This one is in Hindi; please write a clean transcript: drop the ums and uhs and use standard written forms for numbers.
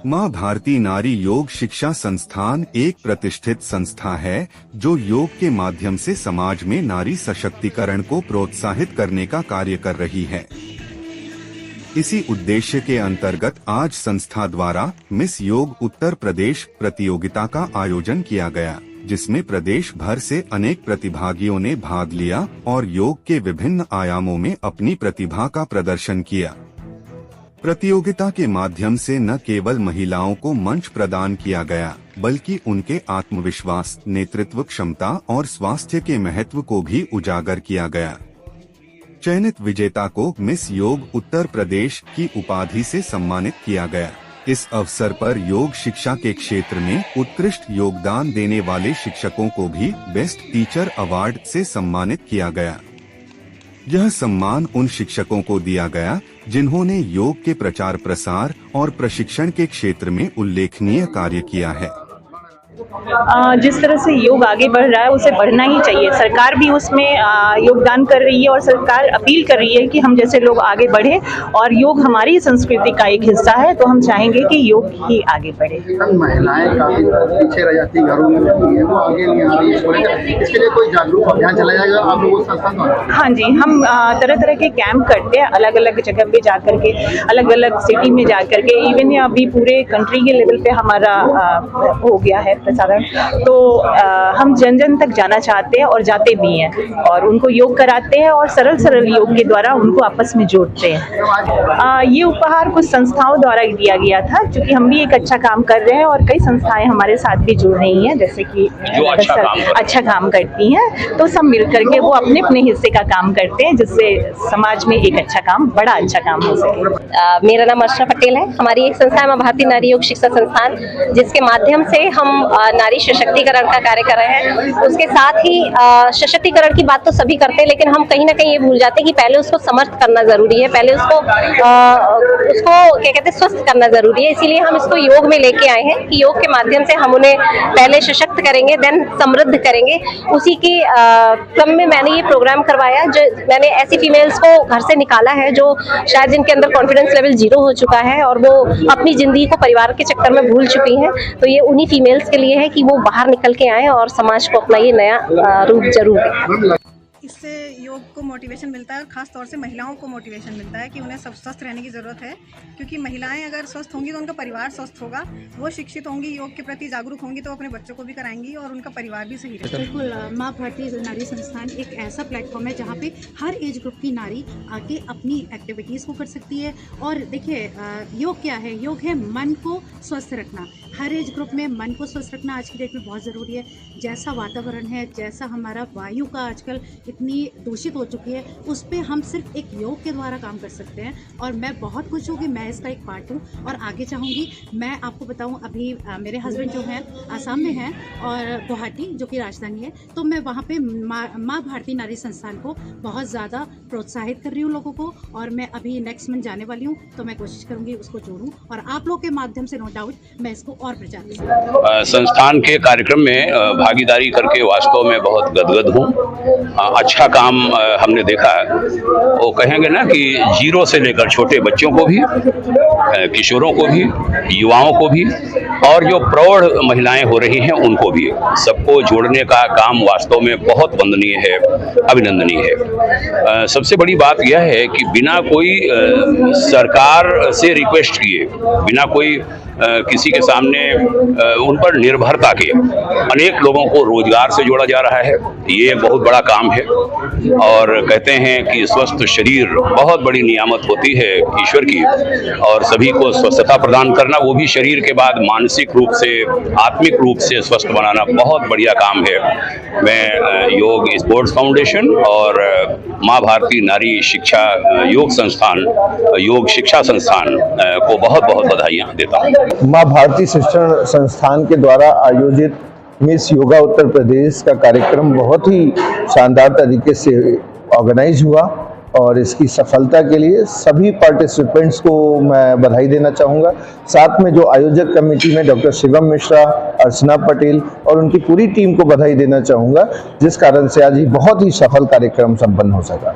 माँ भारती नारी योग शिक्षा संस्थान एक प्रतिष्ठित संस्था है जो योग के माध्यम से समाज में नारी सशक्तिकरण को प्रोत्साहित करने का कार्य कर रही है। इसी उद्देश्य के अंतर्गत आज संस्था द्वारा मिस योग उत्तर प्रदेश प्रतियोगिता का आयोजन किया गया, जिसमें प्रदेश भर से अनेक प्रतिभागियों ने भाग लिया और योग के विभिन्न आयामों में अपनी प्रतिभा का प्रदर्शन किया। प्रतियोगिता के माध्यम से न केवल महिलाओं को मंच प्रदान किया गया, बल्कि उनके आत्मविश्वास, नेतृत्व क्षमता और स्वास्थ्य के महत्व को भी उजागर किया गया। चयनित विजेता को मिस योग उत्तर प्रदेश की उपाधि से सम्मानित किया गया। इस अवसर पर योग शिक्षा के क्षेत्र में उत्कृष्ट योगदान देने वाले शिक्षकों को भी बेस्ट टीचर अवार्ड से सम्मानित किया गया। यह सम्मान उन शिक्षकों को दिया गया जिन्होंने योग के प्रचार प्रसार और प्रशिक्षण के क्षेत्र में उल्लेखनीय कार्य किया है। जिस तरह से योग आगे बढ़ रहा है उसे बढ़ना ही चाहिए। सरकार भी उसमें योगदान कर रही है और सरकार अपील कर रही है कि हम जैसे लोग आगे बढ़े, और योग हमारी संस्कृति का एक हिस्सा है, तो हम चाहेंगे कि योग ही आगे बढ़े। महिलाएं काफी पीछे रह जाती हैं, घरों में रहती हैं, वो आगे नहीं आ रही है। इसके लिए कोई जागरूक अभियान चलाया जाएगा आप लोगों के साथ? हाँ जी, हम तरह तरह के कैंप करते हैं, अलग अलग जगह पे जा करके, अलग अलग सिटी में जा करके। इवन अभी पूरे कंट्री के लेवल पे हमारा हो गया है प्रसारण, तो हम जन जन तक जाना चाहते हैं और जाते भी हैं, और उनको योग कराते हैं और सरल सरल योग के द्वारा उनको आपस में जोड़ते हैं। ये उपहार कुछ संस्थाओं द्वारा दिया गया था, क्योंकि हम भी एक अच्छा काम कर रहे हैं और कई संस्थाएं हमारे साथ भी जुड़ रही हैं, जैसे कि अच्छा काम करती हैं, तो सब मिल करके वो अपने अपने हिस्से का काम करते हैं, जिससे समाज में एक अच्छा काम, बड़ा अच्छा काम हो सके। मेरा नाम अर्चना पटेल है। हमारी एक संस्था है माँ भारती नारी योग शिक्षा संस्थान, जिसके माध्यम से हम नारी सशक्तिकरण का कार्य कर रहे हैं। उसके साथ ही सशक्तिकरण की बात तो सभी करते हैं, लेकिन हम कहीं ना कहीं ये भूल जाते हैं कि पहले उसको समर्थ करना जरूरी है, पहले उसको क्या कहते हैं, स्वस्थ करना जरूरी है। इसीलिए हम इसको योग में लेके आए हैं कि योग के माध्यम से हम उन्हें पहले सशक्त करेंगे, देन समृद्ध करेंगे। उसी के क्रम में मैंने ये प्रोग्राम करवाया, जो मैंने ऐसी फीमेल्स को घर से निकाला है जो शायद जिनके अंदर कॉन्फिडेंस लेवल 0 हो चुका है और वो अपनी जिंदगी को परिवार के चक्कर में भूल चुकी हैं। तो ये उन्हीं फीमेल्स के लिए है कि वो बाहर निकल के आए और समाज को अपना ये नया रूप जरूर दें। इससे योग को मोटिवेशन मिलता है, और ख़ास तौर से महिलाओं को मोटिवेशन मिलता है कि उन्हें सब स्वस्थ रहने की ज़रूरत है, क्योंकि महिलाएं अगर स्वस्थ होंगी तो उनका परिवार स्वस्थ होगा, वो शिक्षित होंगी, योग के प्रति जागरूक होंगी, तो अपने बच्चों को भी कराएंगी और उनका परिवार भी सही रहेगा। बिल्कुल, माँ भारती नारी संस्थान एक ऐसा प्लेटफॉर्म है जहाँ पे हर एज ग्रुप की नारी आके अपनी एक्टिविटीज़ को कर सकती है। और देखिए, योग क्या है? योग है मन को स्वस्थ रखना। हर एज ग्रुप में मन को स्वस्थ रखना आज की डेट में बहुत ज़रूरी है। जैसा वातावरण है, जैसा हमारा वायु का आजकल इतनी दूषित हो चुकी है, उस पर हम सिर्फ एक योग के द्वारा काम कर सकते हैं। और मैं बहुत खुश हूँ कि मैं इसका एक पार्ट हूँ और आगे चाहूँगी। मैं आपको बताऊँ, अभी मेरे हस्बैंड जो हैं आसाम में हैं और गुवाहाटी जो कि राजधानी है, तो मैं वहाँ पे माँ भारती नारी संस्थान को बहुत ज़्यादा प्रोत्साहित कर रही हूँ लोगों को, और मैं अभी नेक्स्ट मंथ जाने वाली हूँ, तो मैं कोशिश करूँगी उसको जोड़ूँ, और आप लोग के माध्यम से नो डाउट मैं इसको और प्रचार करूँ। संस्थान के कार्यक्रम में भागीदारी करके वास्तव में बहुत गदगद हूँ। अच्छा काम हमने देखा है। वो कहेंगे ना कि 0 से लेकर छोटे बच्चों को भी, किशोरों को भी, युवाओं को भी, और जो प्रौढ़ महिलाएं हो रही हैं उनको भी, सबको जोड़ने का काम वास्तव में बहुत वंदनीय है, अभिनंदनीय है। सबसे बड़ी बात यह है कि बिना कोई सरकार से रिक्वेस्ट किए, बिना कोई किसी के सामने उन पर निर्भरता के अनेक लोगों को रोजगार से जोड़ा जा रहा है। ये बहुत बड़ा काम है, और कहते हैं कि स्वस्थ शरीर बहुत बड़ी नियामत होती है ईश्वर की, और सभी को स्वस्थता प्रदान करना, वो भी शरीर के बाद मानसिक रूप से, आत्मिक रूप से स्वस्थ बनाना बहुत बढ़िया काम है। मैं योग स्पोर्ट्स फाउंडेशन और माँ भारती नारी शिक्षा योग संस्थान, योग शिक्षा संस्थान को बहुत बहुत बधाइयाँ देता हूँ। माँ भारती शिक्षण संस्थान के द्वारा आयोजित मिस योगा उत्तर प्रदेश का कार्यक्रम बहुत ही शानदार तरीके से ऑर्गेनाइज हुआ, और इसकी सफलता के लिए सभी पार्टिसिपेंट्स को मैं बधाई देना चाहूँगा। साथ में जो आयोजक कमेटी में डॉक्टर शिवम मिश्रा, अर्चना पटेल और उनकी पूरी टीम को बधाई देना चाहूँगा, जिस कारण से आज ये बहुत ही सफल कार्यक्रम संपन्न हो सका।